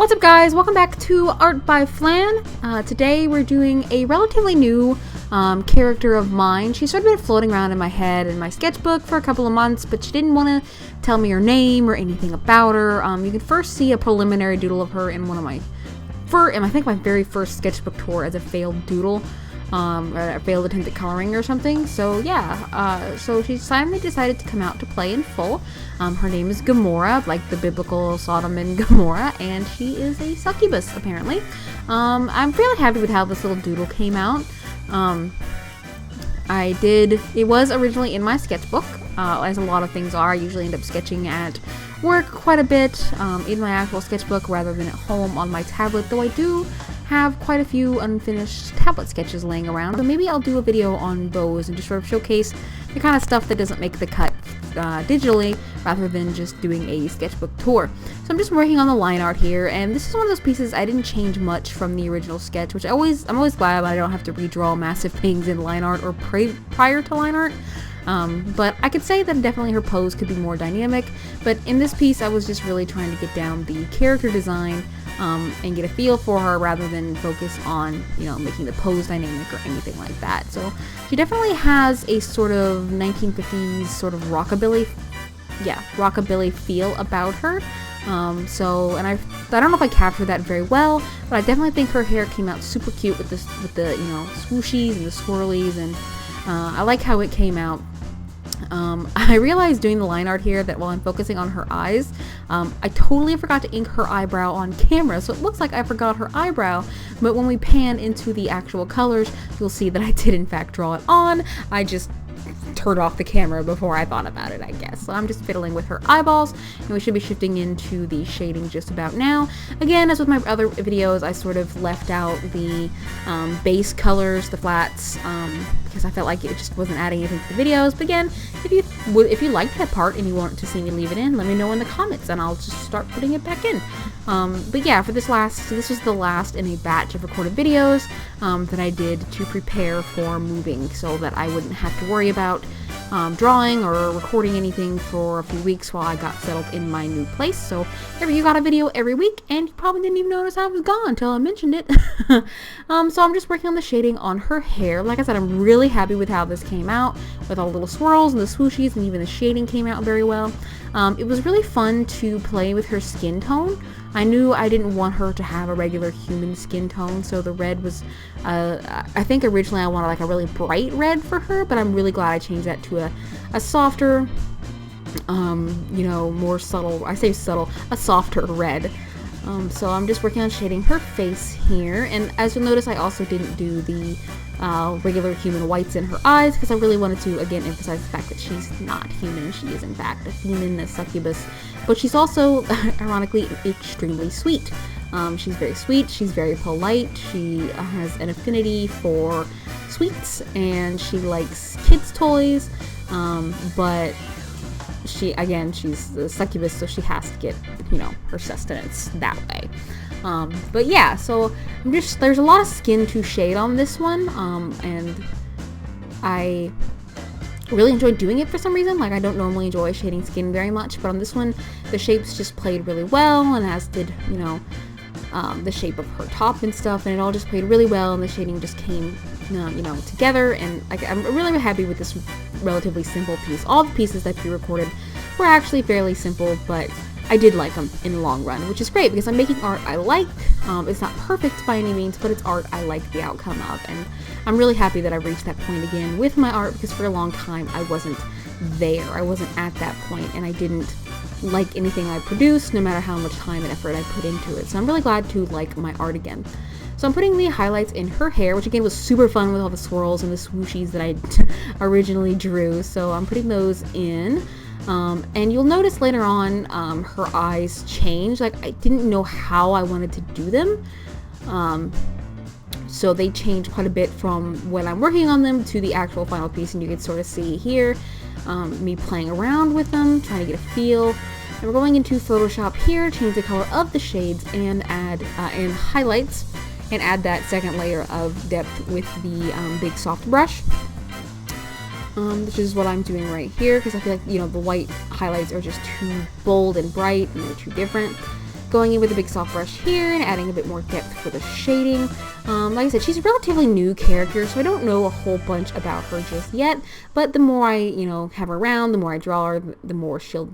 What's up guys, welcome back to Art by Flan. Today we're doing a relatively new character of mine. She's sort of been floating around in my head in my sketchbook for a couple of months, but she didn't want to tell me her name or anything about her. You can first see a preliminary doodle of her in one of my my very first sketchbook tour as a failed doodle. A failed attempt at coloring or something. So yeah, so she finally decided to come out to play in full. Her name is Gomorrah, like the biblical Sodom and Gomorrah, and she is a succubus apparently. I'm really happy with how this little doodle came out. It was originally in my sketchbook, as a lot of things are. I usually end up sketching at work quite a bit, in my actual sketchbook rather than at home on my tablet, though I do have quite a few unfinished tablet sketches laying around, so maybe I'll do a video on those and just sort of showcase the kind of stuff that doesn't make the cut digitally, rather than just doing a sketchbook tour. So I'm just working on the line art here, and this is one of those pieces I didn't change much from the original sketch, which I'm always glad I don't have to redraw massive things in line art or prior to line art. But I could say that definitely her pose could be more dynamic, but in this piece I was just really trying to get down the character design and get a feel for her rather than focus on, making the pose dynamic or anything like that. So she definitely has a sort of 1950s sort of rockabilly feel about her. And I don't know if I captured that very well, but I definitely think her hair came out super cute with the swooshies and the swirlies, and I like how it came out. I realized doing the line art here that while I'm focusing on her eyes, I totally forgot to ink her eyebrow on camera, so it looks like I forgot her eyebrow, but when we pan into the actual colors, you'll see that I did in fact draw it on. I just turned off the camera before I thought about it, I guess. So I'm just fiddling with her eyeballs, and we should be shifting into the shading just about now. Again, as with my other videos, I sort of left out the base colors, the flats, because I felt like it just wasn't adding anything to the videos. But again, if you liked that part and you want to see me leave it in, let me know in the comments and I'll just start putting it back in. But yeah, this was the last in a batch of recorded videos that I did to prepare for moving, so that I wouldn't have to worry about drawing or recording anything for a few weeks while I got settled in my new place. So you got a video every week, and you probably didn't even notice I was gone until I mentioned it. So I'm just working on the shading on her hair. Like I said, I'm really happy with how this came out, with all the little swirls and the swooshies, and even the shading came out very well. It was really fun to play with her skin tone. I knew I didn't want her to have a regular human skin tone, so the red was, I think originally I wanted like a really bright red for her, but I'm really glad I changed that to a softer, more subtle, I say subtle, a softer red. So I'm just working on shading her face here, and as you'll notice, I also didn't do the regular human whites in her eyes, because I really wanted to, again, emphasize the fact that she's not human. She is, in fact, a demon, a succubus, but she's also, ironically, extremely sweet. She's very sweet, she's very polite, she has an affinity for sweets, and she likes kids' toys, but she's a succubus, so she has to get, her sustenance that way. But yeah, so there's a lot of skin to shade on this one, and I really enjoyed doing it for some reason. Like, I don't normally enjoy shading skin very much, but on this one, the shapes just played really well, and as did, the shape of her top and stuff, and it all just played really well, and the shading just came, together, and I'm really happy with this relatively simple piece. All the pieces that we recorded were actually fairly simple, but I did like them in the long run, which is great because I'm making art I like. It's not perfect by any means, but it's art I like the outcome of, and I'm really happy that I've reached that point again with my art, because for a long time I wasn't there. I wasn't at that point, and I didn't like anything I produced, no matter how much time and effort I put into it. So I'm really glad to like my art again. So I'm putting the highlights in her hair, which again was super fun with all the swirls and the swooshies that I originally drew. So I'm putting those in. And you'll notice later on, her eyes change. Like, I didn't know how I wanted to do them. So they change quite a bit from when I'm working on them to the actual final piece, and you can sort of see here, me playing around with them, trying to get a feel. And we're going into Photoshop here, change the color of the shades, and add, and highlights, and add that second layer of depth with the big soft brush. Which is what I'm doing right here, because I feel like, the white highlights are just too bold and bright, and they're too different. going in with a big soft brush here and adding a bit more depth for the shading. Like I said, she's a relatively new character, so I don't know a whole bunch about her just yet, but the more I, have her around, the more I draw her, the more she'll,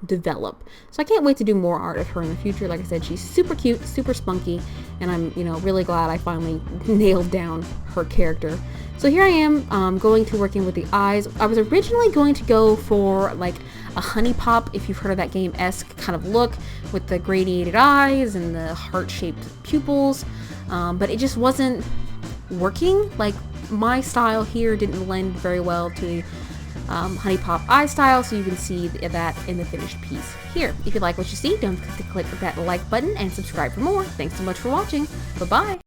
develop. So I can't wait to do more art of her in the future. Like I said, she's super cute, super spunky, and I'm, really glad I finally nailed down her character. So here I am, going to working with the eyes. I was originally going to go for like a honey pop, if you've heard of that game-esque kind of look, with the gradiated eyes and the heart-shaped pupils, but it just wasn't working. Like, my style here didn't lend very well to honey pop eye style, so you can see that in the finished piece here. If you like what you see, don't forget to click that like button and subscribe for more. Thanks so much for watching. Bye bye.